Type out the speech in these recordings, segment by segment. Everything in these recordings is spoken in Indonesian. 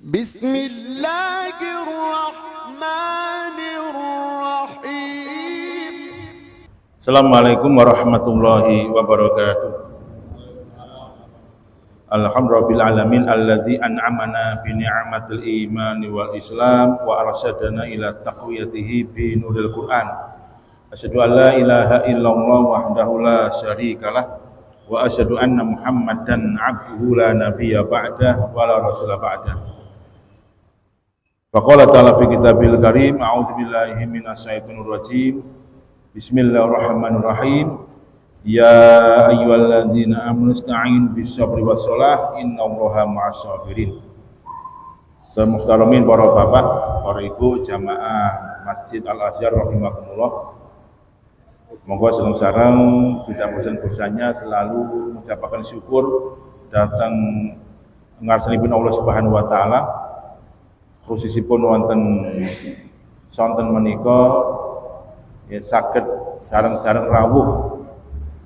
Bismillahirrahmanirrahim. Assalamualaikum warahmatullahi wabarakatuh. Alhamdulillahil alamin allazi an'amana bi ni'matil imani wal islam wa arsyadana ila taqwiyatihi bi nuril Qur'an. Asyhadu an la ilaha illallah wahdahu la syarikalah wa asyhadu anna Muhammadan abduhu la nabiyya ba'dah wa la rasula ba'dah. Faqala ta'ala fi kitabil karim a'udzu billahi minasy syaithanir rajim. Bismillahirrahmanirrahim. Ya ayyuhalladzina amanu ista'inu bis-sabri was-shalah innallaha ma'as-sabirin. Dan muhtaramin para bapak, para ibu jamaah Masjid Al-Azhar rahimakumullah. Monggo sareng-sareng tidak bosan-bosannya selalu mengucapkan syukur datang ngarsanipun Allah Subhanahu wa taala. Khususipun wonten sonten menika ya saged sareng-sareng rawuh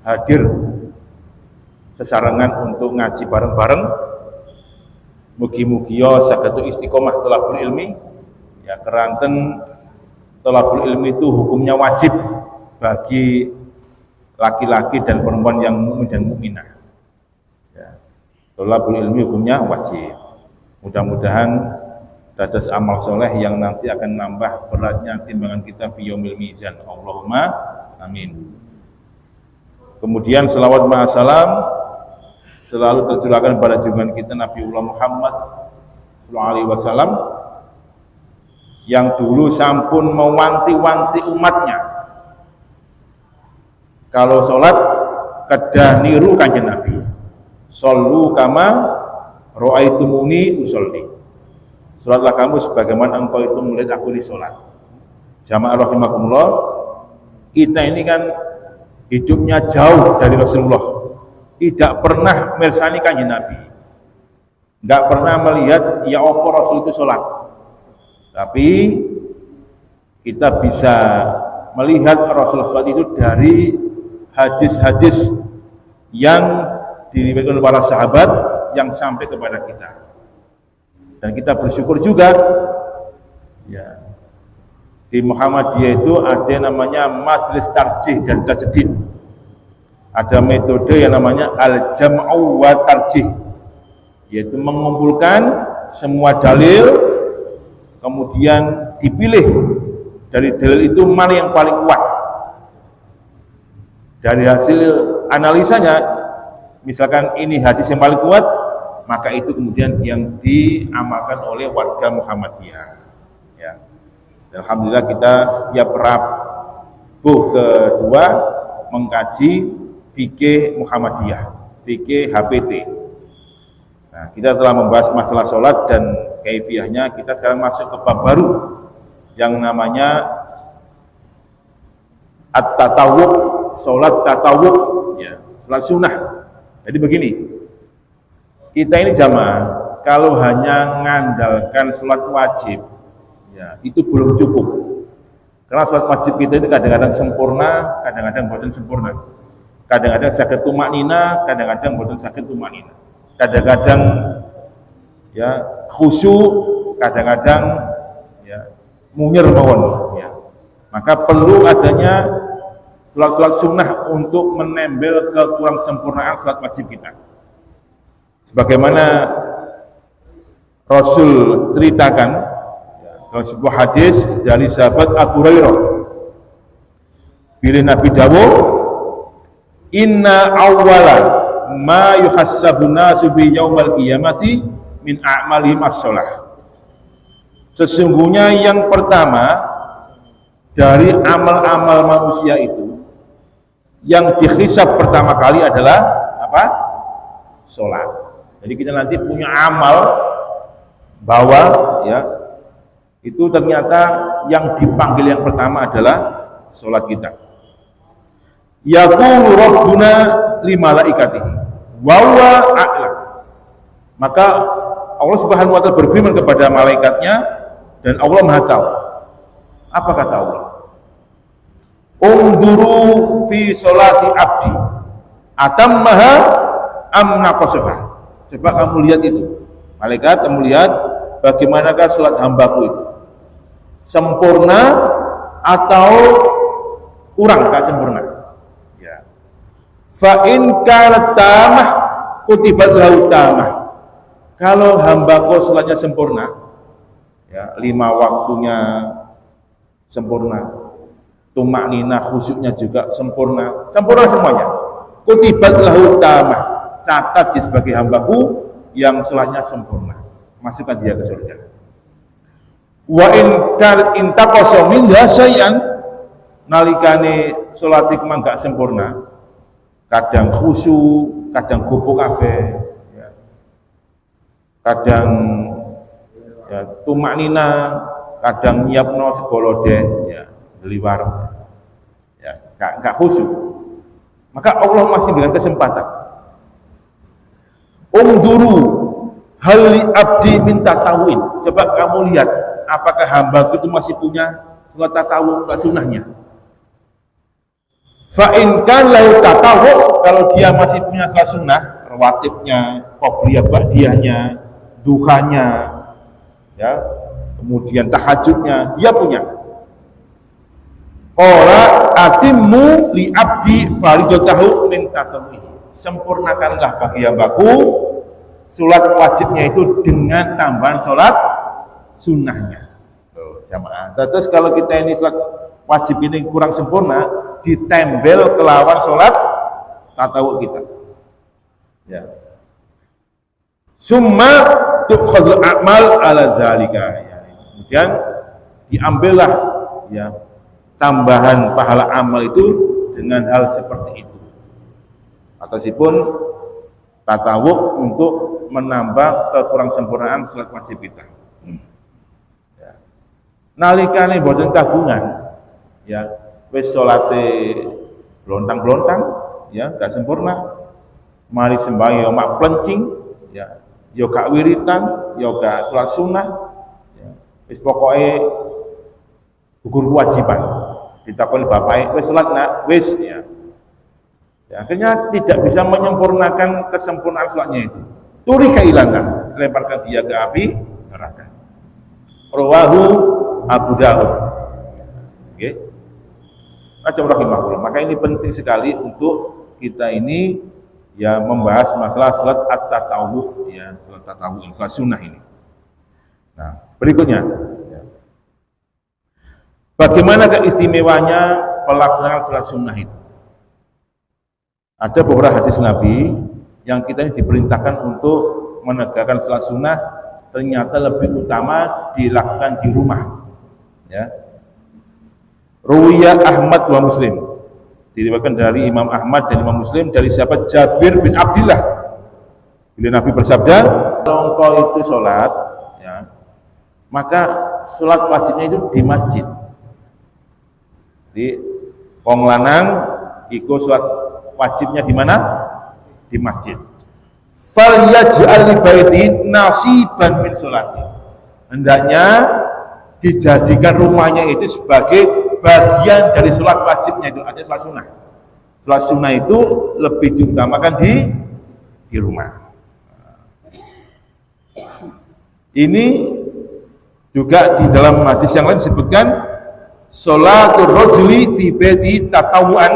hadir sesarengan untuk ngaji bareng-bareng. Mugi-mugi saged istiqomah thalabul ilmi. Ya keranten thalabul ilmi itu hukumnya wajib bagi laki-laki dan perempuan yang mukmin dan mukminah. Ya. Thalabul ilmi hukumnya wajib. Mudah-mudahan dados amal soleh yang nanti akan nambah beratnya timbangan kita fi yaumil mizan. Allahumma amin. Kemudian selawat ma'asalam selalu tercurahkan pada junjungan kita Nabiullah Muhammad sallallahu alaihi wasallam yang dulu sampun mewanti-wanti umatnya kalau sholat kedah niru kanjeng Nabi. Shollu kama ra'aitumuni usolli. Sholatlah kamu sebagaimana engkau itu melihat aku di sholat. Jamaah rahimakumullah, kita ini kan hidupnya jauh dari Rasulullah, tidak pernah mirsani kanjeng Nabi, nggak pernah melihat ya apa Rasul itu sholat. Tapi kita bisa melihat Rasul sholat itu dari hadis-hadis yang diriwayatkan oleh para sahabat yang sampai kepada kita. Dan kita bersyukur juga ya, di Muhammadiyah itu ada yang namanya majelis tarjih dan tajdid. Ada metode yang namanya al-jam'u wa tarjih, yaitu mengumpulkan semua dalil kemudian dipilih dari dalil itu mana yang paling kuat. Dari hasil analisanya, misalkan ini hadis yang paling kuat, maka itu kemudian yang diamalkan oleh warga Muhammadiyah. Ya. Dan alhamdulillah kita setiap Rabu kedua mengkaji fikih Muhammadiyah, fikih HPT. Nah, kita telah membahas masalah sholat dan kaifiyahnya. Kita sekarang masuk ke bab baru yang namanya at-tatawwu', sholat tatawwu', ya, sholat sunnah. Jadi begini, kita ini jamaah kalau hanya mengandalkan sholat wajib, ya itu belum cukup. Karena sholat wajib kita ini kadang-kadang sempurna, kadang-kadang bukan sempurna. Kadang-kadang sakit tumaknina, kadang-kadang bukan sakit tumaknina. Kadang-kadang ya khusyuk, kadang-kadang ya munyir mawon. Ya. Maka perlu adanya sholat-sholat sunnah untuk menembel kekurang sempurnaan sholat wajib kita. Sebagaimana Rasul ceritakan dalam sebuah hadis dari sahabat Abu Hurairah, bila Nabi dawuh, inna awwala ma yuhassabun nasu bi yaumal qiyamati min a'malihim as-shalah. Sesungguhnya yang pertama dari amal-amal manusia itu yang dihisab pertama kali adalah apa? Salat. Jadi kita nanti punya amal bahwa ya itu ternyata yang dipanggil yang pertama adalah sholat kita. Yaqulu rabbuna li malaikatihi wa huwa a'lam. Maka Allah Subhanahu wa taala berfirman kepada malaikatnya dan Allah Maha tahu. Apa kata Allah? Unduru fi sholati abdi atammaha am naqasaha. Coba kamu lihat itu. Malaikat kamu lihat bagaimanakah salat hambaku itu? Sempurna atau kurang gak sempurna? Ya. Fa in kanat tamah kutibat lahu tamah. Kalau hambaku salatnya sempurna, ya, 5 waktunya sempurna, tumak nina khusyuknya juga sempurna, sempurna semuanya. Kutibat lahu tamah, catat dia sebagai hambaku yang salatnya sempurna, masukkan dia ke surga. Wa in kan intaqasa minha syai'an, nalikane salat iku gak sempurna, kadang khusyuk, kadang gopo kabeh, ya. Kadang ya tumak nina, kadang nyiapno segala deh, ya liwar, ya gak khusyuk, maka Allah masih berikan kesempatan. Ungduru hali abdi minta tawin, coba kamu lihat apakah hamba itu masih punya salat tatawun, salat sunnahnya. Fa in kan lau tatawun, kalau dia masih punya salat sunnah, rawatibnya, qobliyah ba'diyahnya, duhanya, ya, kemudian tahajudnya, dia punya. Qala atimmu li abdi faridatahu min tatawuhi, sempurnakanlah bagi hambaku salat wajibnya itu dengan tambahan salat sunnahnya. Jamaah. Terus kalau kita ini salat wajib ini kurang sempurna, ditembel kelawan salat tatawuk kita. Ya. Summa tukhadzul a'mal ala zalika. Ya. Kemudian diambillah, ya, tambahan pahala amal itu dengan hal seperti itu. Atasipun tatawuk untuk menambah kekurang sempurnaan salat wajib kita. Ya. Nalikane boten kagungan, ya, wis salate blontang-blontang, ya, gak sempurna. Mari sembahyang mak plencing, ya, yo gak wiritan, yo gak salat sunnah, ya. Wis pokoke gugur kewajiban. Ditakoni bapake, wis salat nak, wis, ya. Ya, akhirnya tidak bisa menyempurnakan kesempurnaan salatnya itu. Turi kehilangan, lemparkan dia ke api neraka. Rawahu Abu Dawud. Oke. Macam rahimahullah. Maka ini penting sekali untuk kita ini, ya, membahas masalah salat at-tatawwu, ya, salat tatawwu, salat sunnah ini. Nah, berikutnya, ya. Bagaimana keistimewanya pelaksanaan salat sunnah itu? Ada beberapa hadis Nabi yang kita ini diperintahkan untuk menegakkan salat sunnah ternyata lebih utama dilakukan di rumah, ya. Ruwiya Ahmad wa Muslim, diriwayatkan dari Imam Ahmad dan Imam Muslim dari sahabat Jabir bin Abdillah, bila Nabi bersabda, kalau engkau itu sholat, ya, maka sholat wajibnya itu di masjid. Jadi wong lanang iku sholat wajibnya di mana? Di masjid. Fal yaj'al li baiti nasiban min sholati, hendaknya dijadikan rumahnya itu sebagai bagian dari sholat wajibnya itu, ada sholat sunnah. Sholat sunnah itu lebih diutamakan di rumah. Ini juga di dalam hadis yang lain disebutkan, sholatul rajuli fi baiti tatawuan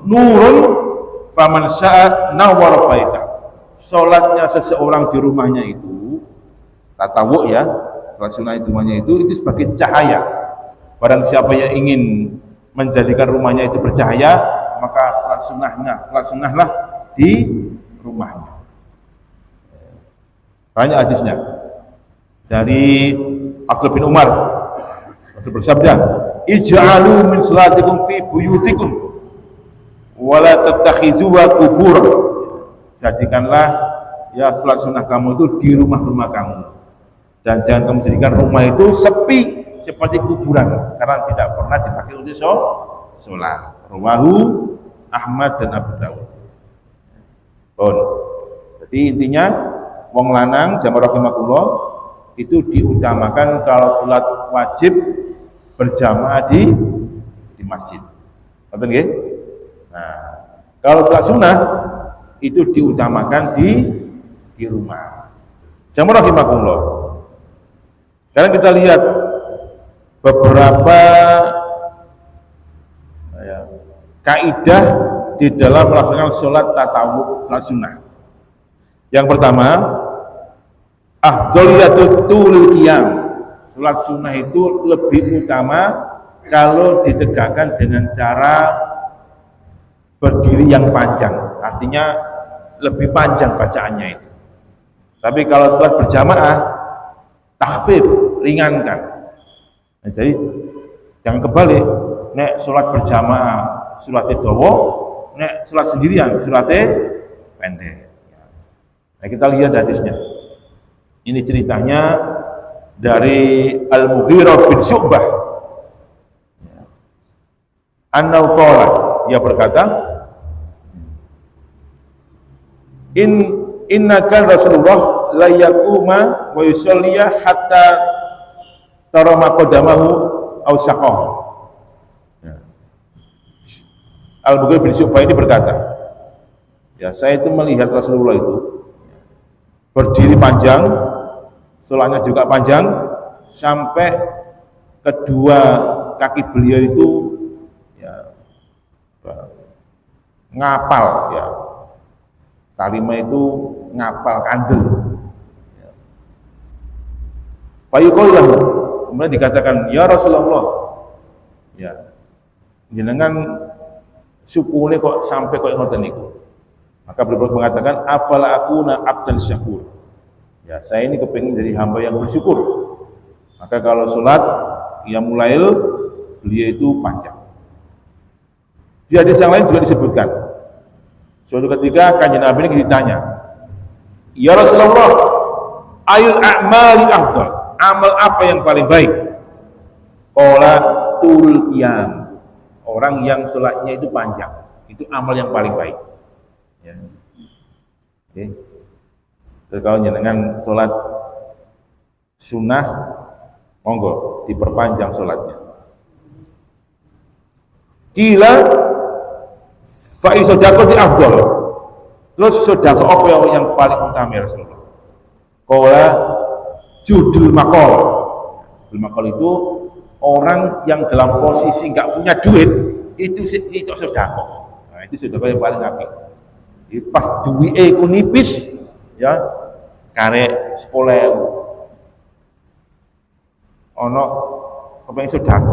nurun faman syaa nawwara baitah. Sholatnya seseorang di rumahnya itu tatawuk, ya, sholat sunnah di rumahnya itu sebagai cahaya. Barang siapa yang ingin menjadikan rumahnya itu bercahaya, maka salat sunnahlah di rumahnya. Banyak hadisnya. Dari Abdullah bin Umar, Rasul bersabda, ij'alu min salatikum fi buyutikum wa la tattakhizuha qubur. Jadikanlah, ya, salat sunnah kamu itu di rumah-rumah kamu, dan jangan kamu jadikan rumah itu sepi seperti kuburan, karena tidak pernah dipakai untuk sholat. Rawahu Ahmad dan Abu Dawud. Jadi intinya wong lanang jamaah rahimakumullah itu diutamakan kalau sholat wajib berjamaah di masjid. Betul nggih? Nah, kalau sholat sunnah itu diutamakan di rumah. Jamaah rahimakumullah. Karena kita lihat beberapa kaidah di dalam melaksanakan sholat tatawuf, sholat sunnah. Yang pertama, afdholiyatu tulul qiyam. Sholat sunnah itu lebih utama kalau ditegakkan dengan cara berdiri yang panjang. Artinya lebih panjang bacaannya itu. Tapi kalau sholat berjamaah, takhfif, ringankan. Nah, jadi jangan kebalik. Nek sholat berjamaah sholatnya dawa, nek sholat sendirian sholatnya pendek. Nah, kita lihat hadisnya. Ini ceritanya dari Al-Mughirah bin Syu'bah. Annahu qala, dia berkata, innakan Rasulullah la yaquma wa yusalliya hatta tara maqdamahu aw saqahu. Al-Mughirah bin Syu'bah ini berkata, ya saya itu melihat Rasulullah itu berdiri panjang, sholatnya juga panjang, sampai kedua kaki beliau itu ya, ngapal ya, kalimat itu ngapal kandel. Fayuqullah, kemudian dikatakan, ya Rasulullah, ya jenengan syukune kok sampai kok ngoten niku. Maka beliau mengatakan, afala akuna abdan syakur. Ya, saya ini kepingin jadi hamba yang bersyukur. Maka kalau sholat qiyamul lail, beliau itu panjang. Di hadis yang lain juga disebutkan, suatu ketika kanjeng Nabi ini ditanya, ya Rasulullah, ayul a'mali afdal, amal apa yang paling baik? Qala tul qiyam, orang yang sholatnya itu panjang, itu amal yang paling baik. Ya. Oke. Terus kalau jenengan sholat sunnah, monggo diperpanjang sholatnya. Kila fa'i sodako di afdol. Terus sodako apa yang paling utama ya Rasulullah? Qala judul makol. Judul makol itu orang yang dalam posisi nggak punya duit, itu sodako. Nah, itu sodako yang paling apik. Pas duwike ku nipis ya karek 10.000 ono kepengin sedekah,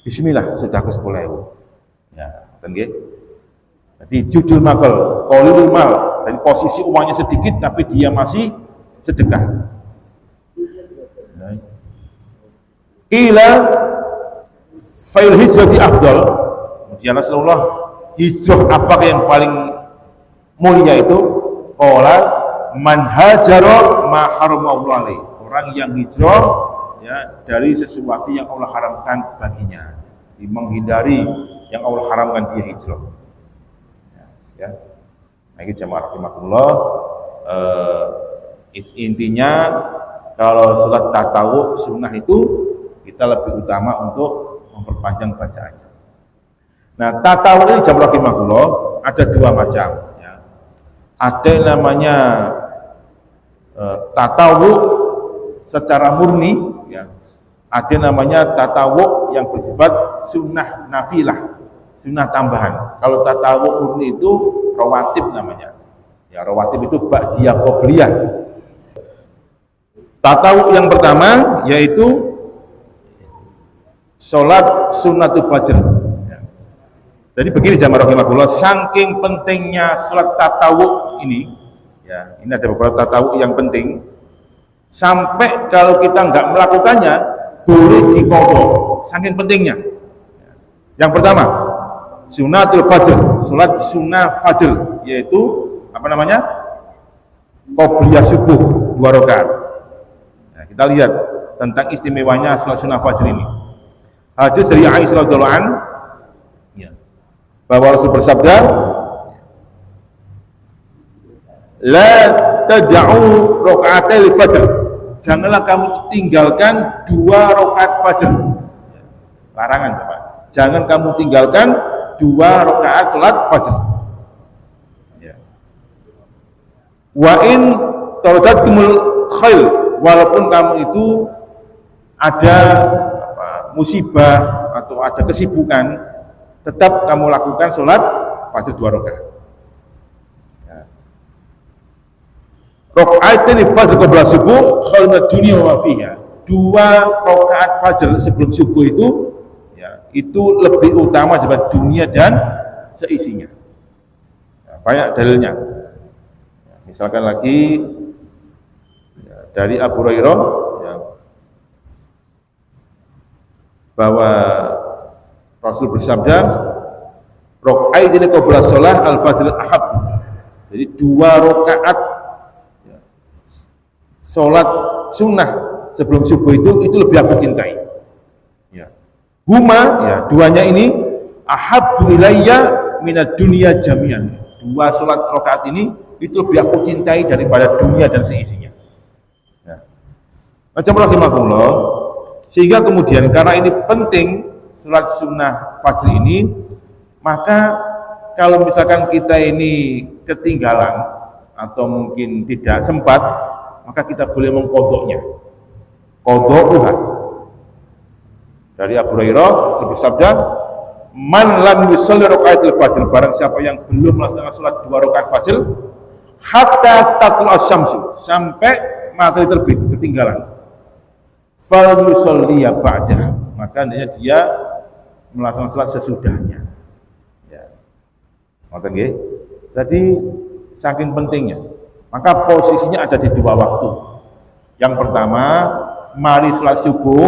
bismillah sedekah 10.000 ya ngoten nggih. Jadi judul makal qaulul mal, dari posisi uangnya sedikit tapi dia masih sedekah. Ila fa'il hijrati afdal, kemudian Rasulullah, hijrah apa yang paling mulia itu? Qala man hajara ma haramallahu alaihi, orang yang hijrah ya dari sesuatu yang Allah haramkan baginya, menghindari yang Allah haramkan dia hijrah. Ya. Nah, ini jamaah rahimakumullah, intinya kalau sholat tatawuf sunnah itu kita lebih utama untuk memperpanjang bacaannya. Nah, tatawuf ini jamaah rahimakumullah ada dua macam. Ada yang namanya tatawuf secara murni, ya. Ada yang namanya tatawuf yang bersifat sunnah nafilah, sunnah tambahan. Kalau tatawuf murni itu rawatib namanya. Ya, rawatib itu ba'diyah qobliyah. Tatawuf yang pertama yaitu sholat sunnatul fajr. Jadi begini jamaah rahimakumullah, saking pentingnya sholat tatawuf ini, ya ini ada beberapa tatawuf yang penting, sampai kalau kita nggak melakukannya boleh diqadha, saking pentingnya. Yang pertama, sunnatul fajr, sholat sunnah fajr, yaitu apa namanya? Qobliyah subuh 2 rakaat. Nah, kita lihat tentang istimewanya sholat sunnah fajr ini. Hadis dari Aisyah radhiyallahu anha bahwa Rasul bersabda, la tad'u raka'atil fajr, janganlah kamu tinggalkan 2 rakaat fajr. Larangan Bapak, jangan kamu tinggalkan 2 rakaat salat fajr. Ya. Wa in taradatkumul khail, walaupun kamu itu ada musibah atau ada kesibukan, tetap kamu lakukan sholat fajr 2 rakaat. Ya. Raka'atain fajr qabla subuh khairun minad dunya wa ma fiha. 2 rakaat fajr sebelum subuh itu, ya, itu lebih utama daripada dunia dan seisinya. Ya, banyak dalilnya. Ya, misalkan lagi ya, dari Abu Hurairah, ya, bahwa Rasul bersabda, raka'atain qabla shalah al-fajr ahab. Jadi 2 rakaat ya, salat sunnah sebelum subuh itu lebih aku cintai. Ya. Huma, ya, 2-nya ini ahabbu ilayya minad dunya jami'an. 2 salat rakaat ini itu lebih aku cintai daripada dunia dan seisinya. Ya. Macam rahimahullah, sehingga kemudian karena ini penting salat sunnah fajr ini, maka kalau misalkan kita ini ketinggalan atau mungkin tidak sempat, maka kita boleh mengqodoknya. Qodouha. Dari Abu Hurairah bersabda, man lam yusalli raka'atil fajr, barang siapa yang belum melaksanakan salat 2 rakaat fajr hatta tatlu asy-syamsu, sampai matahari terbit, ketinggalan, fal yusalli ba'da, maka hendaknya dia melaksanakan salat sesudahnya. Ya. Ngoten nggih. Jadi saking pentingnya, maka posisinya ada di 2 waktu. Yang pertama, mari salat subuh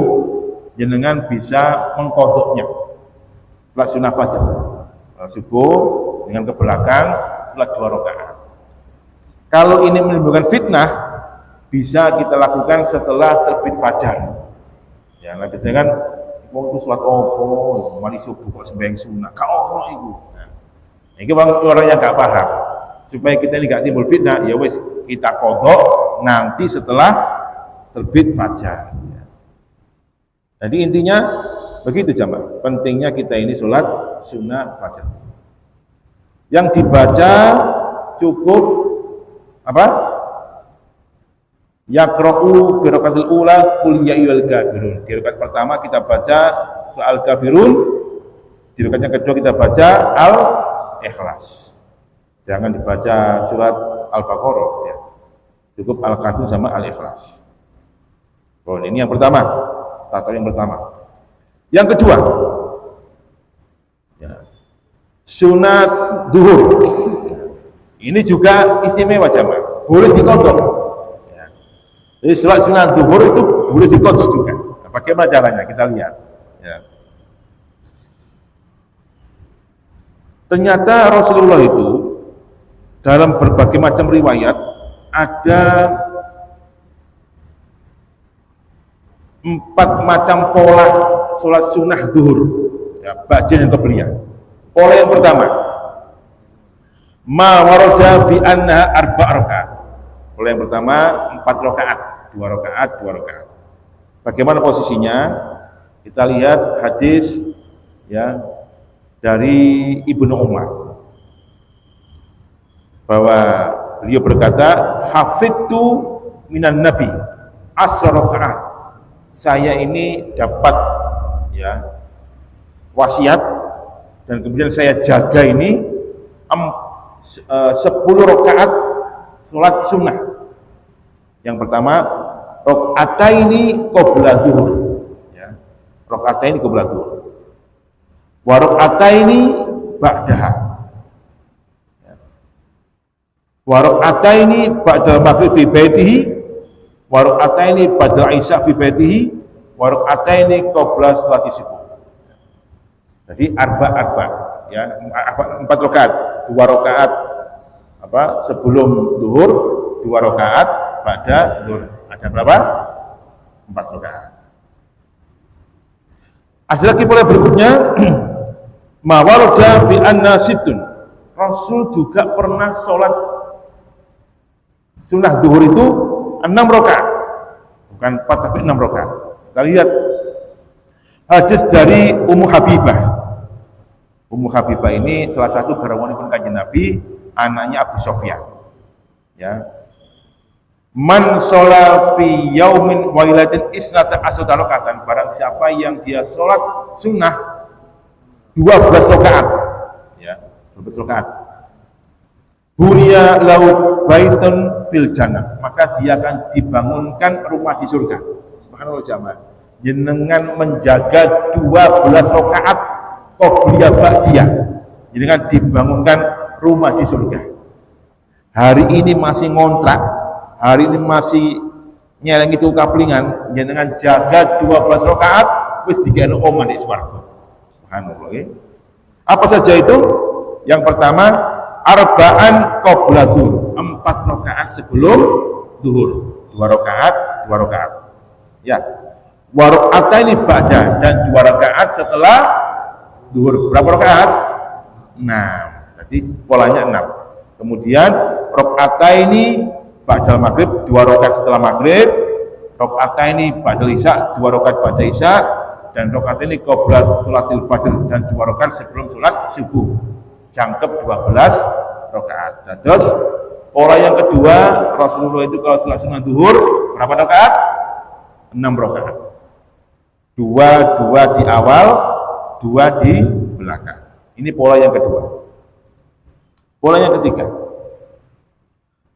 jenengan bisa mengqodoknya. Salat sunnah fajar. Salat subuh dengan ke belakang salat 2 rakaat. Kalau ini menimbulkan fitnah, bisa kita lakukan setelah terbit fajar. Ya, nanti kan mau itu salat opo, mari subuh kok sembahyang sunnah, ka ono iku. Nah, iki orang yang enggak paham. Supaya kita ini enggak timbul fitnah, ya wis kita qodok nanti setelah terbit fajar. Ya. Jadi intinya begitu jamaah. Pentingnya kita ini sholat sunnah fajar. Yang dibaca cukup apa? Yaqra'u fi rakaatil ula qul ya ayyuhal kafirun. Di rakaat pertama kita baca soal kafirun, di rakaat yang kedua kita baca al-ikhlas. Jangan dibaca surat al-baqarah, ya. Cukup al-kafirun sama al-ikhlas. Oh, ini yang pertama, tata yang pertama. Yang kedua, ya, sunat duhur. Ini juga istimewa jamaah, boleh dikodok. Ya. Jadi sholat sunat duhur itu boleh dikodok juga. Nah, bagaimana caranya? Kita lihat. Ya. Ternyata Rasulullah itu dalam berbagai macam riwayat ada 4 macam pola sholat sunnah duhur, ya, ba'da dan qabliyah. Pola yang pertama, ma warada fi annaha 4 rakaat. Pola yang pertama 4 rakaat, 2 rakaat, 2 rakaat. Bagaimana posisinya? Kita lihat hadis, ya, dari Ibnu Umar, bahwa beliau berkata, hafidtu minan nabi asra rakaat. Saya ini dapat, ya, wasiat dan kemudian saya jaga ini 10 rakaat sholat sunnah. Yang pertama, raka'ataini qabla duhur, ya, raka'ataini qabla duhur, wa raka'ataini ba'daha, ya, wa raka'ataini ba'da maghrib fi baitihi, wa raka'ataini ba'da isya fi baitihi, wa raka'ataini qabla sholati subuh. Jadi arba, ya, 4 rakaat, 2 rakaat apa sebelum duhur, 2 rakaat pada duhur. Ada berapa? 4 rakaat. Ada lagi pola berikutnya, mawarada fi anna situn. Rasul juga pernah sholat sunnah duhur itu 6 rakaat, bukan 4 tapi 6 rakaat. Kita lihat hadis dari Ummu Habibah. Ummu Habibah ini salah satu garwanipun Kanjeng Nabi, anaknya Abu Sofyan. Ya. Man sholat fi yaumin wa lailatin isnata asrata rakaatan, barang siapa yang dia sholat sunnah 12 rakaat, ya 12 rakaat, bunya lahu baitun fil jannah, maka dia akan dibangunkan rumah di surga. Subhanallah jamaah, jenengan menjaga 12 rakaat qobliyah ba'diyah, jenengan dibangunkan rumah di surga. Hari ini masih ngontrak, hari ini masih nyeleng itu kaplingan, jenengan jaga 12 rakaat wis dikene omah di swarga. Subhanallah. Okay? Apa saja itu? Yang pertama, arba'an qabla duhur, 4 rakaat sebelum duhur, 2 rakaat, 2 rakaat. Ya. Wa raka'ataini ba'da, dan 2 rakaat setelah duhur. Berapa rakaat? 6. Jadi polanya 6. Kemudian raka'ataini ba'dal maghrib, 2 rakaat setelah maghrib, raka'ataini ba'dal isya, 2 rakaat ba'da isya, dan raka'ataini qabla sholatil fajr, dan 2 rakaat sebelum sholat subuh. Jangkep 12 rakaat. Terus pola yang kedua, Rasulullah itu kalau sholat sunnah duhur berapa rakaat? 6 rakaat. 2 di awal, 2 di belakang. Ini pola yang kedua. Pola yang ketiga,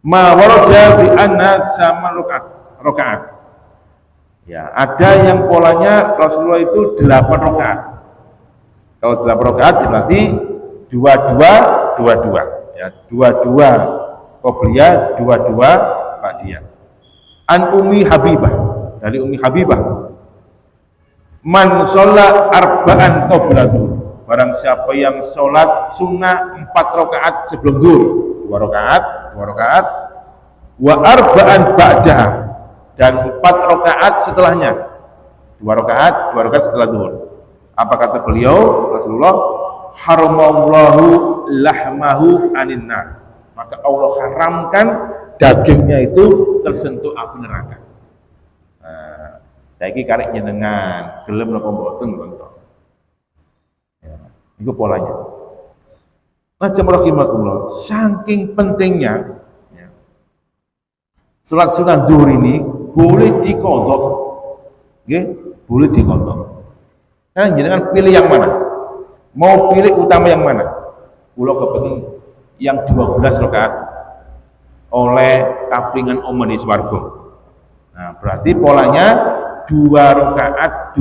ma warada fi anna sama rakaat. Ya, ada yang polanya Rasulullah itu 8 rakaat. Kalau 8 rakaat berarti 22 ya, 22 qobliyah, 22 ba'diyah. An Ummi Habibah, dari Ummi Habibah, man sholat arba'an qabla duhur, barang siapa yang sholat sunnah 4 rakaat sebelum duhur, 2 rakaat, 2 rakaat, wa arba'an ba'dah, dan 4 rakaat setelahnya, 2 rakaat, 2 rakaat setelah duhur. Apa kata beliau Rasulullah? Haramallahu lahmahu anin nar, maka Allah haramkan dagingnya itu tersentuh api neraka. Nah, saiki karek nyenengan gelem napa mboten kontok. Ya, itu polanya. Nah, jamaah rahimakumullah, saking pentingnya ya, salat sunah zuhur ini boleh dikodok. Nggih, boleh dikodok. Nah, jenengan pilih yang mana? Mau pilih utama yang mana? Kula kepengin yang 12 rakaat oleh kaplingan omah di swarga. Nah, berarti polanya 2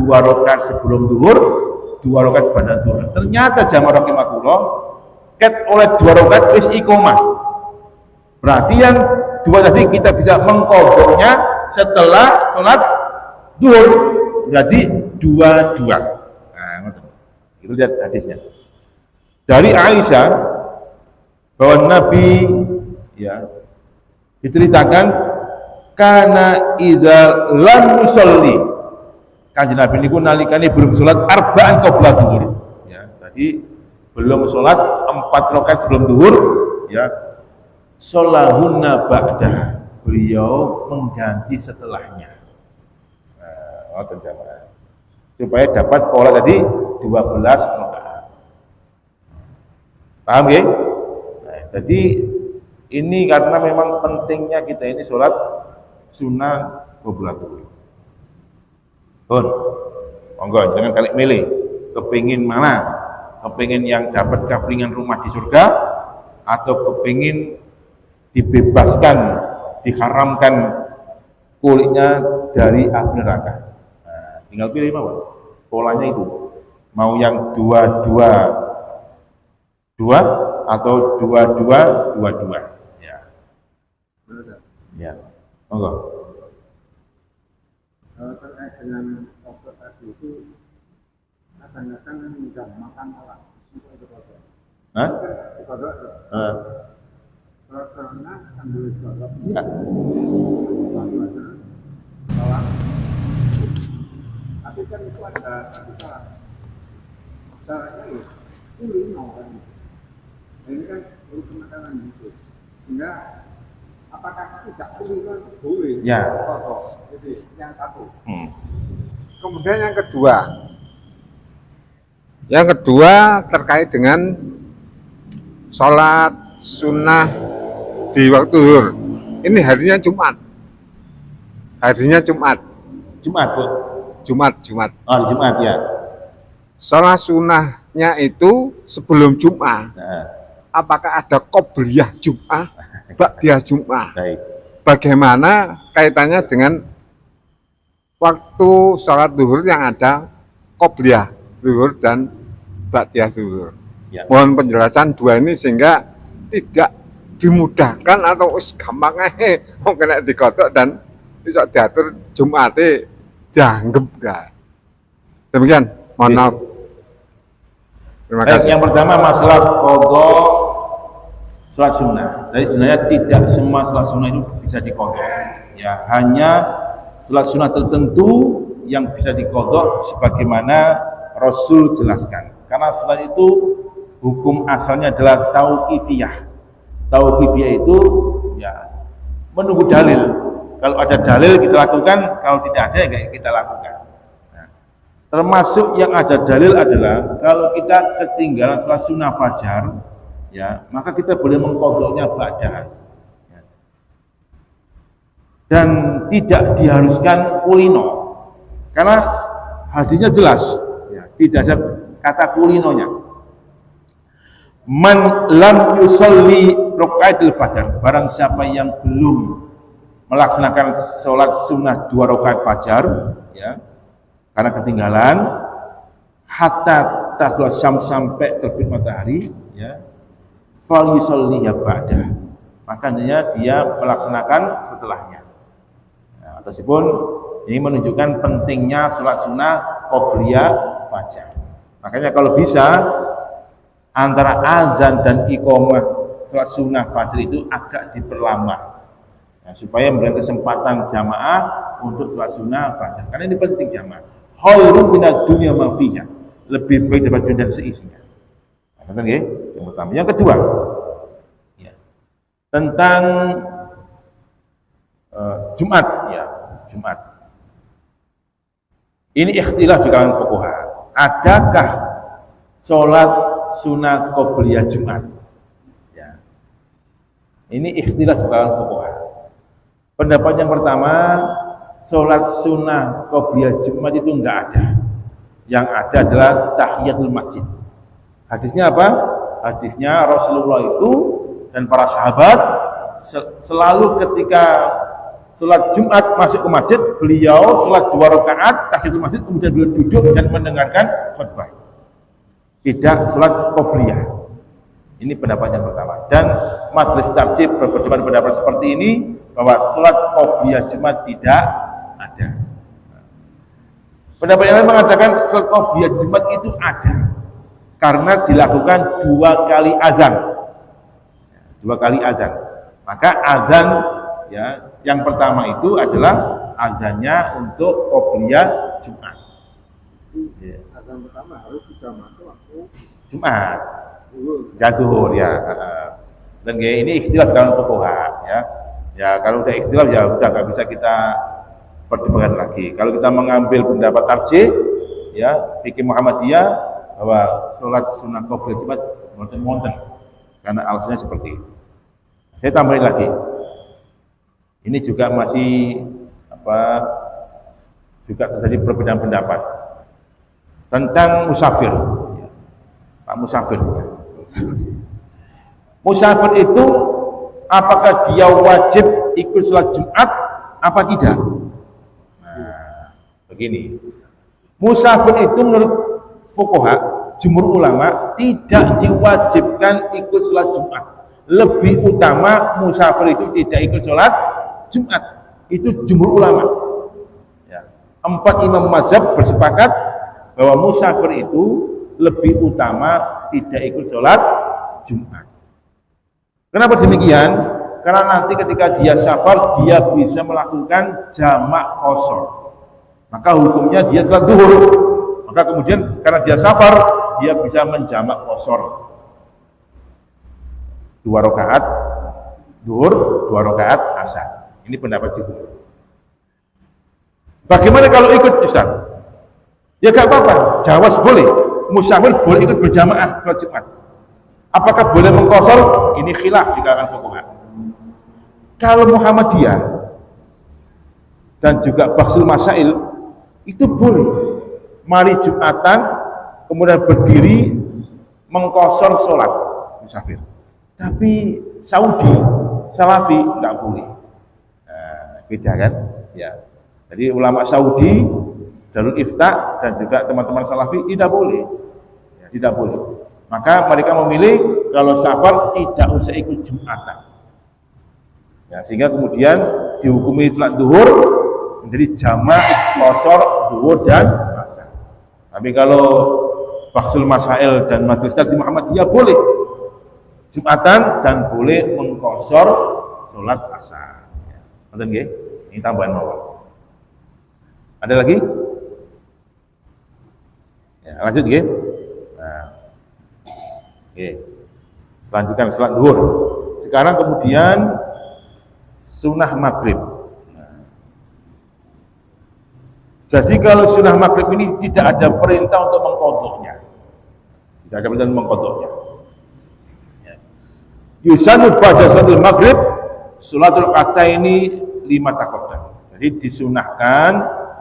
rakaat sebelum duhur, 2 rakaat pada duhur. Ternyata jamaah rahimakumullah, ket oleh 2 rakaat wis iqomah. Berarti yang 2 tadi kita bisa mengkodoknya setelah sholat duhur. Jadi 2. Itu lihat hadisnya dari Aisyah bahwa Nabi ya diceritakan karena idza lam yusalli, kanjeng Nabi niku nalikane belum salat arba'an qabla duhur ya, tadi belum salat 4 rakaat sebelum duhur ya, sholahunna ba'da, beliau mengganti setelahnya. Nah, supaya dapat pola tadi 12 rakaat. Paham ya? Nah, jadi ini karena memang pentingnya kita ini sholat sunnah qablatul. Pun, monggo jangan kali milih. Kepingin mana? Kepingin yang dapat kaplingan rumah di surga, atau kepingin dibebaskan, diharamkan kulitnya dari api neraka. Nah, tinggal pilih mawon. Polanya itu mau yang 2 atau 2 ya. Ya, monggo. Terkait dengan obat tadi itu kadang-kadang mudah makan orang untuk ibadah. Hah? Ibadah. Karena ambil ibadah. Ya. Tapi kan itu ada caranya itu kan. Ini kan urusan makanan gitu. Sehingga apakah tidak kan boleh? Ya. Jadi yang satu. Kemudian yang kedua terkait dengan sholat sunnah di waktu zuhur. Ini harinya Jumat. Harinya Jumat. Jumat, Bu. Jumat. Oh, di Jumat ya. Sholat sunnahnya itu sebelum Jumat. Nah, Apakah ada qobliyah Jumat, ba'diyah Jumat? baik. Bagaimana kaitannya dengan waktu sholat zuhur yang ada qobliyah zuhur dan ba'diyah zuhur? Ya. Mohon penjelasan dua ini sehingga tidak dimudahkan atau gampang aja mau kena dikotok dan bisa diatur Jumatnya dianggap enggak. Demikian, mohon maaf. Terima kasih. Yang pertama masalah qadha sholat sunnah. Jadi sebenarnya tidak semua sholat sunnah itu bisa diqadha. Ya, hanya sholat sunnah tertentu yang bisa diqadha sebagaimana Rasul jelaskan. Karena sholat itu hukum asalnya adalah tauqifiyah. Tauqifiyah itu ya menunggu dalil. Kalau ada dalil kita lakukan, kalau tidak ada ya kita lakukan. Nah, termasuk yang ada dalil adalah kalau kita ketinggalan sholat sunnah fajar, ya maka kita boleh mengqadhanya ba'dah. Ya. Dan tidak diharuskan kulino, karena hadisnya jelas, ya, tidak ada kata kulinonya. Man lam yusalli rakaatil fajar, barang siapa yang belum melaksanakan sholat sunnah 2 rakaat fajar, ya, karena ketinggalan, hatta tadlu syams, sampai terbit matahari, ya, fal yusalliha ba'da, makanya dia melaksanakan setelahnya. Nah, meskipun ini menunjukkan pentingnya sholat sunnah qobliyah fajar. Makanya kalau bisa antara azan dan iqamah sholat sunnah fajar itu agak diperlama, ya, supaya memberikan kesempatan jamaah untuk sholat sunnah fajar, karena ini penting jamaah. Khairun minad dunya ma fiha, lebih baik daripada dunia dan seisinya. Nah, ya, yang pertama. Yang kedua, ya, tentang Jumat, ya, Jumat. Ini ikhtilaf di kalangan fuqaha. Adakah sholat sunnah qobliyah Jumat? Ya. Ini ikhtilaf di kalangan fuqaha. Pendapat yang pertama, sholat sunnah qobliyah Jumat itu enggak ada. Yang ada adalah tahiyatul masjid. Hadisnya apa? Hadisnya Rasulullah itu dan para sahabat selalu ketika sholat Jumat masuk ke masjid, beliau sholat 2 rakaat tahiyatul masjid, kemudian beliau duduk dan mendengarkan khutbah. Tidak sholat qobliyah. Ini pendapat yang pertama. Dan majelis tarjih berpendapat pendapat seperti ini, bahwa sholat qobliyah Jumat tidak ada. Pendapat yang lain mengatakan sholat qobliyah Jumat itu ada, karena dilakukan 2 kali azan. 2 kali azan. Maka azan, ya, yang pertama itu adalah azannya untuk qobliyah Jumat. Ya. Azan pertama harus sudah masuk waktu Jumat, zuhur, ya. Dan ini ikhtilaf dalam fuqaha, ya. Ya kalau udah ikhtilaf ya udah nggak bisa kita perdebatkan lagi. Kalau kita mengambil pendapat tarjih, ya, fikih Muhammadiyah, bahwa sholat sunnah qobliyah Jumat monten-monten, karena alasannya seperti itu. Saya tambahin lagi. Ini juga masih juga terjadi perbedaan pendapat tentang musafir, ya. Pak musafir, ya. Musafir itu apakah dia wajib ikut sholat Jumat apa tidak? Nah, begini, musafir itu menurut fuqaha, jumhur ulama, tidak diwajibkan ikut sholat Jumat. Lebih utama musafir itu tidak ikut sholat Jumat. Itu jumhur ulama, ya. 4 imam mazhab bersepakat bahwa musafir itu lebih utama tidak ikut sholat Jumat. Kenapa demikian? Karena nanti ketika dia safar, dia bisa melakukan jamak qashar, maka hukumnya dia sholat zuhur. Maka kemudian karena dia safar, dia bisa menjamak qashar 2 rakaat zuhur, 2 rakaat asar. Ini pendapat jumhur. Bagaimana kalau ikut, Ustaz? Ya gak apa-apa, jawaz boleh. Musafir boleh ikut berjamaah sholat Jumat. Apakah boleh mengqashar? Ini khilaf di kalangan fuqaha. Kalau Muhammadiyah dan juga baksul masail itu boleh. Mari Jumatan kemudian berdiri mengkosor sholat musafir. Tapi Saudi Salafi nggak boleh. Nah, beda kan? Ya. Jadi ulama Saudi, Darul Ifta dan juga teman-teman Salafi tidak boleh. Ya, tidak boleh. Maka mereka memilih kalau safar tidak usah ikut Jumatan. Ya, sehingga kemudian dihukumi salat zuhur menjadi jamak qasar zuhur dan asar. Tapi kalau baksul masail dan majelis tajwid Muhammadiyah boleh Jumatan dan boleh mengqasar salat asar. Ngoten nggih? Ini tambahan mawon. Ada lagi? Ya, lanjut nggih. Nah. Oke. Selanjutnya salat zuhur. Sekarang kemudian sunnah maghrib. Nah. Jadi kalau sunnah maghrib ini tidak ada perintah untuk mengqadhanya. Tidak ada perintah untuk mengqadhanya. Ya. Yusannu pada salatul maghrib salatul qataini 5 taqaddam. Jadi disunahkan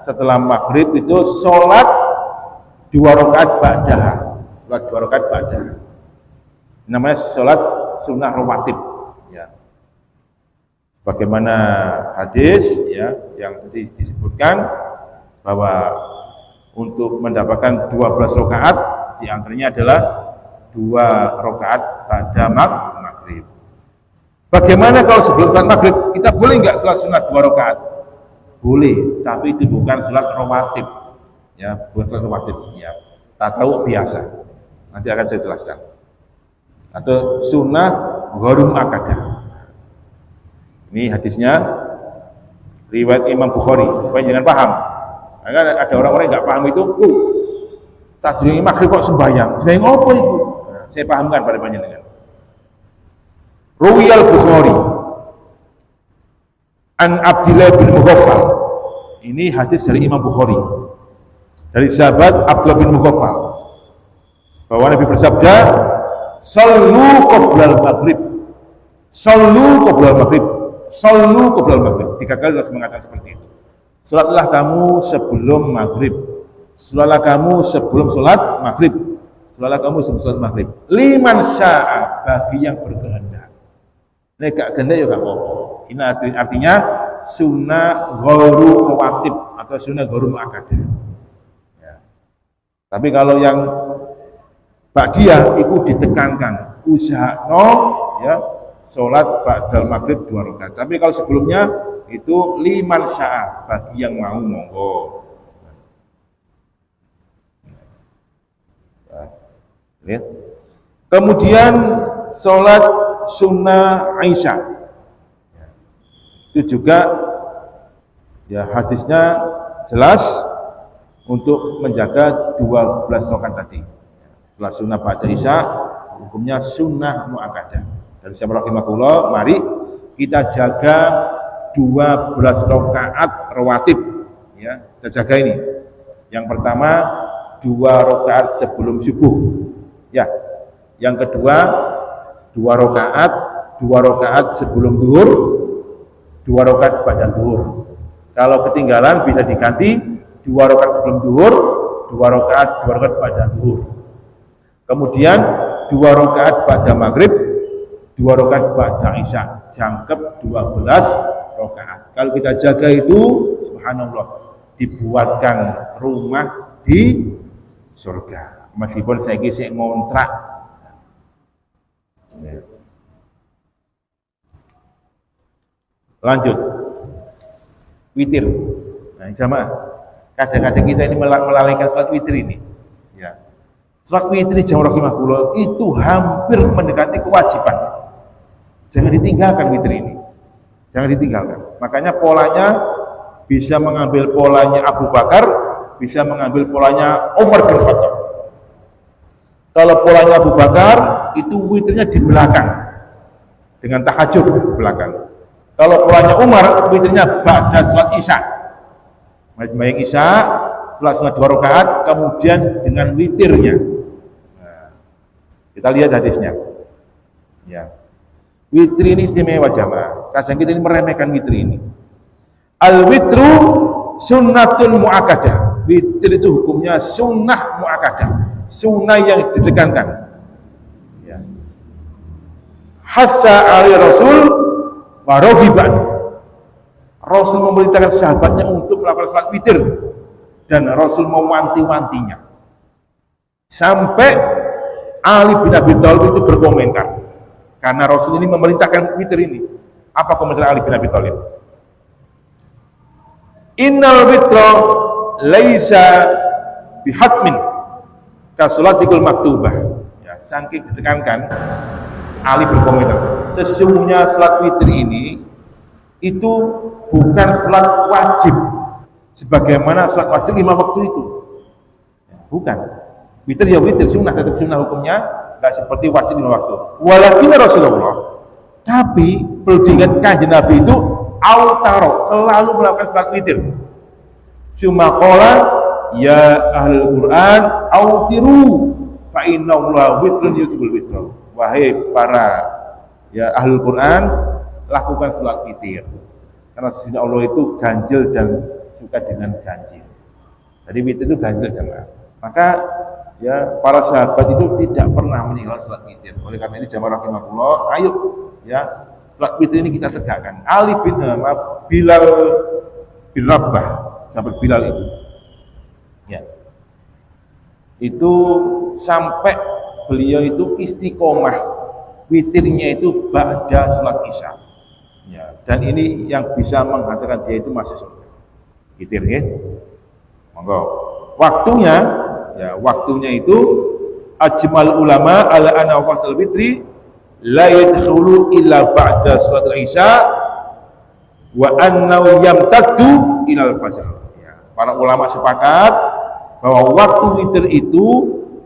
setelah maghrib itu sholat 2 rakaat ba'daha. Sholat 2 rakaat ba'daha. Namanya sholat sunnah rawatib. Ya. Bagaimana hadis ya yang tadi disebutkan bahwa untuk mendapatkan 12 rakaat di antaranya adalah 2 rakaat pada maghrib. Bagaimana kalau sebelum sholat maghrib kita boleh nggak sholat sunnah 2 rakaat? Boleh, tapi itu bukan sholat rawatib. Ya, bukan sholat rawatib. Ya, tatawuk biasa. Nanti akan saya jelaskan. Atau sunnah gharu muakkadah. Ini hadisnya riwayat Imam Bukhari supaya jangan paham. Karena ada orang-orang yang nggak paham itu, sadurunge maghrib kok sembahyang apa itu? Nah, saya pahamkan pada panjenengan. Ruwiyal Bukhari an Abdillah bin Mughaffal. Ini hadis dari Imam Bukhari dari sahabat Abdullah bin Mughaffal bahwa Nabi bersabda, "Shallu qoblal maghrib." Shallu qoblal maghrib. Shallu qoblal maghrib. 3 kali harus mengatakan seperti itu. Salatlah kamu sebelum maghrib. Salatlah kamu sebelum salat maghrib. Salatlah kamu sebelum salat maghrib. Liman sya'a, bagi yang berkehendak. Nek gak kehendak ya gak apa-apa. Ini artinya sunnah gharu rawatib atau sunnah gharu muakkadah. Ya. Tapi kalau yang ba'diyah itu ditekankan usaha ya salat ba'dal maghrib 2 rakaat. Tapi kalau sebelumnya itu liman sya'a, bagi yang mau monggo. Lihat. Kemudian salat sunnah Aisyah. Itu juga ya hadisnya jelas untuk menjaga 12 rakaat tadi. Setelah sunnah pada Isya, hukumnya sunnah muakkadah. Dan saya rahimahullah, mari kita jaga 12 rakaat rawatib. Ya, kita jaga ini. Yang pertama 2 rakaat sebelum subuh. Ya. Yang kedua 2 rakaat sebelum zuhur, 2 rakaat pada zuhur. Kalau ketinggalan bisa diganti 2 rakaat sebelum zuhur, 2 rakaat pada zuhur. Kemudian 2 rakaat pada maghrib, 2 rakaat pada isya. Jangkep 12 rakaat. Kalau kita jaga itu, subhanallah, dibuatkan rumah di surga. Meskipun saya ngontrak. Ya. Lanjut, witir. Nah, jamaah, kadang-kadang kita ini melalaikan salat witir ini. Ya, salat witir jamaah rahimahullah itu hampir mendekati kewajiban. Jangan ditinggalkan witir ini, jangan ditinggalkan. Makanya polanya bisa mengambil polanya Abu Bakar, bisa mengambil polanya Umar bin Khattab. Kalau polanya Abu Bakar itu witirnya di belakang dengan tahajud di belakang. Kalau polanya Umar witirnya ba'da salat Isya. Sembahyang Isya, salat 2 rakaat, kemudian dengan witirnya. Nah, kita lihat hadisnya. Ya. Witir ini istimewa jamaah. Kadang kita ini meremehkan witir ini. Al-witru sunnatun mu'akadah. Witir itu hukumnya sunnah mu'akadah, sunnah yang ditekankan. Ya. Hassa ali Rasul warogiban. Rasul memerintahkan sahabatnya untuk melakukan salat witir, dan Rasul mewanti-wantinya. Sampai Ali bin Abi Thalib itu berkomentar, karena Rasul ini memerintahkan witir ini. Apa komentar Ali bin Abi Thalib? Innal witra laisa bihatmin kasolatikul maktubah. Ya, saking ditekankan, Ali berkomentar, sesungguhnya salat witir ini itu bukan salat wajib sebagaimana salat wajib 5 waktu itu. Ya, bukan. Witir ya witir, sunnah, tetap sunnah hukumnya, nggak seperti wajib 5 waktu. Walakin Rasulullah, tapi perlu diingat, kanjeng Nabi itu autaro, selalu melakukan salat witir. Sumakola ya ahlul Quran autiru fa innallaha witrun yuhibbul witra. Wahai para ya ahlul Quran, lakukan salat witir, karena sesungguhnya Allah itu ganjil dan suka dengan ganjil. Jadi witir itu ganjil jemaah. Maka ya para sahabat itu tidak pernah meninggalkan salat witir. Oleh karena ini jamaah rahimakumullah, ayo ya salat witir ini kita tegakkan. Bilal bin Rabah, sahabat Bilal itu, ya, itu sampai beliau itu istiqomah witirnya itu ba'da salat isya. Ya, dan ini yang bisa menghasilkan dia itu masuk surga. Witir ya. Monggo. Waktunya, ya waktunya itu ajmal ulama ala anna waqtul witri la yadkhulu illa ba'da salat isya wa annahu yamtaddu ilal fajr. Ya, para ulama sepakat bahwa waktu witir itu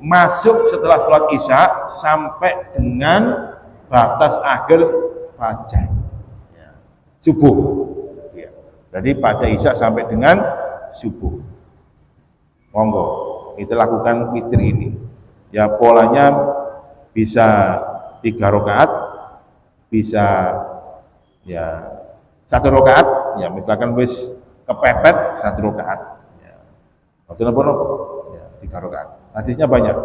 masuk setelah salat isya sampai dengan batas akhir fajar. Ya, subuh. Ya. Jadi pada isya sampai dengan subuh. Monggo kita lakukan witir ini. Ya polanya bisa 3 rakaat, bisa ya 1 rakaat, ya misalkan wis kepepet 1 rakaat, ya waktu nopo ya 3 rakaat. Hadisnya banyak.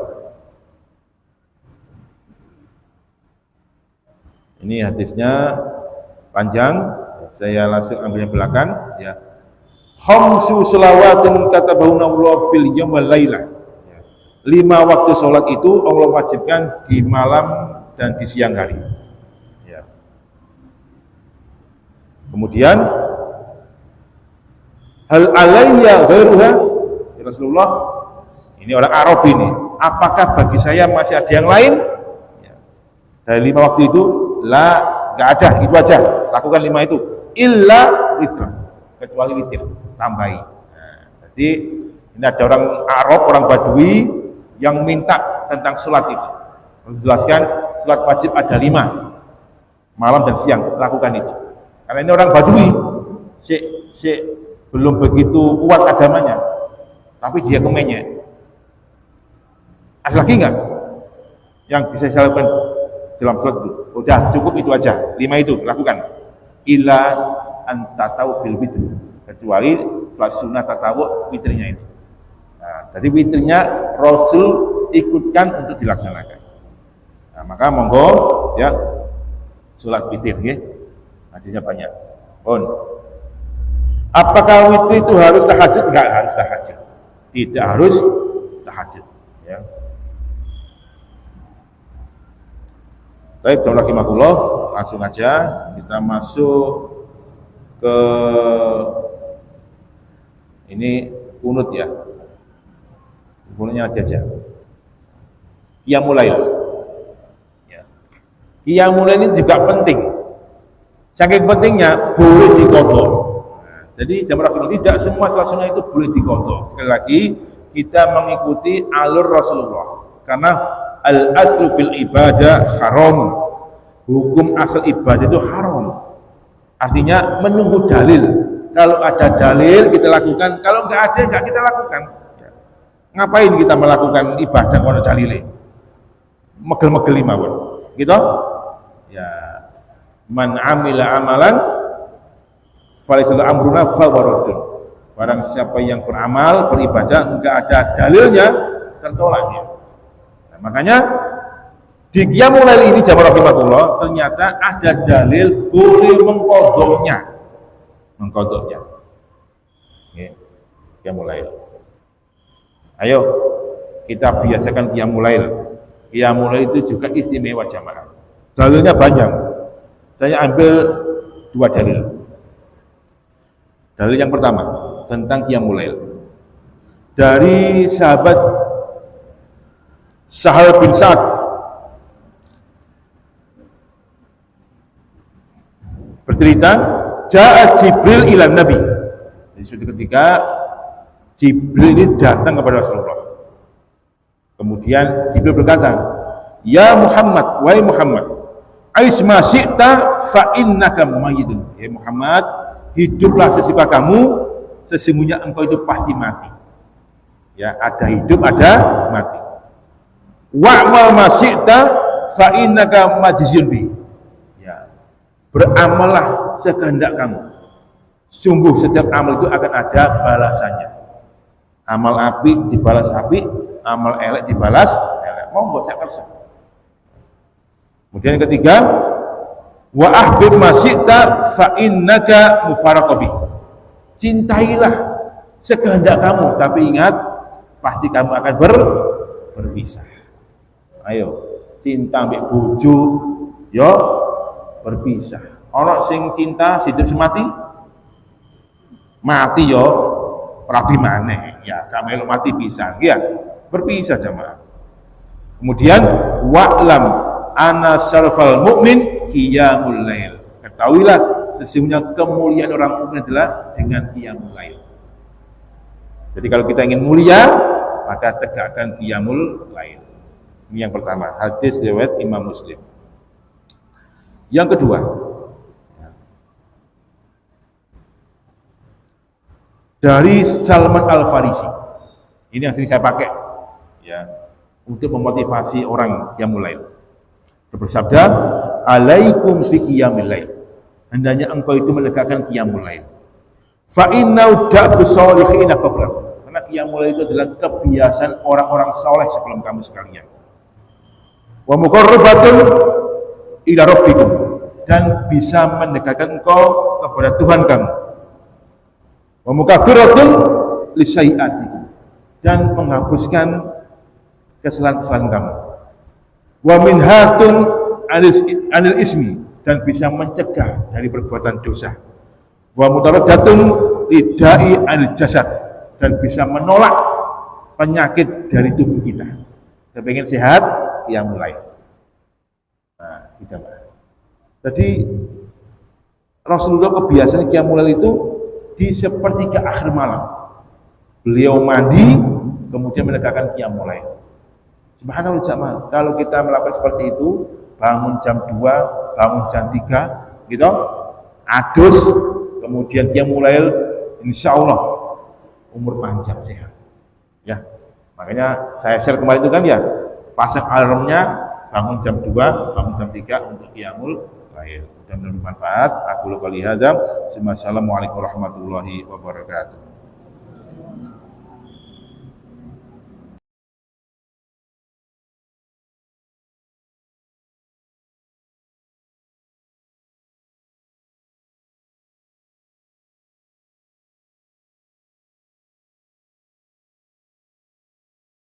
Ini hadisnya panjang, saya langsung ambil yang belakang. Ya, khamsu shalawatin katabahuna Allah fil yawm wal lailah. 5 waktu sholat itu Allah wajibkan di malam dan di siang hari. Ya. Kemudian hal alayya ghairuha, ya Rasulullah, ini orang Arab ini, apakah bagi saya masih ada yang lain? Ya. Dari 5 waktu itu, nggak ada, itu aja, lakukan 5 itu, illa witr, kecuali witir, tambahi. Nah, jadi ini ada orang Arab, orang Badui yang minta tentang sholat itu. Menjelaskan sholat wajib ada 5, malam dan siang, lakukan itu. Karena ini orang Badui, belum begitu kuat agamanya, tapi dia kemenyek. Ada lagi enggak yang bisa saya lakukan dalam sholat itu? Udah cukup itu aja, 5 itu lakukan. Illa antatau bil witr, kecuali sholat sunnah tatawu witrnya itu. Nah, jadi witrnya Rasul ikutkan untuk dilaksanakan. Nah, maka monggo ya sholat witir ya. Hadisnya banyak. Apakah witir itu harus tahajud? Enggak harus tahajud. Tidak harus tahajud ya. Baik, rahimahullah, langsung aja kita masuk ke ini kunut ya. Kunutnya aja. Qiyamul lail. Ya. Qiyamul lail ini juga penting. Saking pentingnya boleh diqadha. Nah, jadi jamaah tidak semua salat sunnah itu boleh diqadha. Sekali lagi kita mengikuti alur Rasulullah. Karena al-aslu fil ibadah haram. Hukum asal ibadah itu haram. Artinya menunggu dalil. Kalau ada dalil kita lakukan, kalau nggak ada nggak kita lakukan. Ya. Ngapain kita melakukan ibadah kalau dalile? Megel-megel mawon. Gitu? Ya. Man amila amalan Falaisa amruna fawaradun. Barang siapa yang beramal, beribadah enggak ada dalilnya, tertolak dia. Nah, makanya di Qiyamul Lail ini jamaah rahimakumullah ternyata ada dalil boleh mengkodoknya. Nggih. Qiyamul Lail. Ayo kita biasakan Qiyamul Lail. Qiyamul Lail itu juga istimewa jamaah. Dalilnya banyak. Saya ambil 2 dalil. Dalil yang pertama tentang Qiyamul Lail. Dari sahabat Sahal bin Sa'ad bercerita, Ja'a Jibril ila Nabi. Jadi suatu ketika Jibril ini datang kepada Rasulullah. Kemudian Jibril berkata, "Ya Muhammad, wahai Muhammad, ais ma syi'ta fa innaka mayyitun." Ya Muhammad, hiduplah sesuka kamu, sesungguhnya engkau itu pasti mati. Ya, ada hidup, ada mati. Wa'mal ma syi'ta fa innaka majziyun bi. Ya. Beramallah sekehendak kamu. Sungguh setiap amal itu akan ada balasannya. Amal apik dibalas apik, amal elek dibalas elek. Monggo saya kerja. Kemudian yang ketiga, wa ahbib ma syi'ta fa innaka mufaraqabi. Cintailah sekehendak kamu, tapi ingat pasti kamu akan berpisah. Ayo, cinta ambek bojo yo berpisah. Ono sing cinta hidup semati mati yo rabi maneh. Ya, kamelo mati pisan. Ya, berpisah jamaah. Kemudian wa'lam ana syarafal mu'min qiyamul lail. Ketahuilah sesungguhnya kemuliaan orang mukmin adalah dengan qiyamul lail. Jadi kalau kita ingin mulia, maka tegakkan qiyamul lail. Ini yang pertama, hadis riwayat Imam Muslim. Yang kedua, dari Salman Al-Farisi. Ini yang sering saya pakai ya untuk memotivasi orang qiyamul lail. Bersabda, "Alaikum bi qiyamil lail." Hendaknya engkau itu menegakkan qiyamul lail. Fa inna da'bu sholihina qablakum. Karena qiyamul lail itu adalah kebiasaan orang-orang saleh sebelum kamu sekalian. Wa muqarrabatun ila rabbikum, dan bisa mendekatkan engkau kepada Tuhan kamu. Wa mukaffiratun lisayyi'atikum, dan menghapuskan kesalahan-kesalahan kamu. Wa minhatun anil ismi, dan bisa mencegah dari perbuatan dosa. Wa mutaraddatun lidai anil jasad, dan bisa menolak penyakit dari tubuh kita. Kita pengen sehat, qiyamul lail. Nah, jamaah. Jadi Rasulullah kebiasaan qiyamul lail itu di sepertiga akhir malam. Beliau mandi, kemudian menegakkan qiyamul lail. Subhanallah jamaah, kalau kita melakukan seperti itu, bangun jam 2, bangun jam 3, gitu, adus, kemudian qiyamul lail, insya Allah umur panjang sehat. Ya, makanya saya share kemarin itu kan ya, pasang alarmnya, bangun jam 2, bangun jam 3 untuk qiyamul lail. Mudah-mudahan bermanfaat. Aku qouli hadza. Assalamualaikum warahmatullahi wabarakatuh.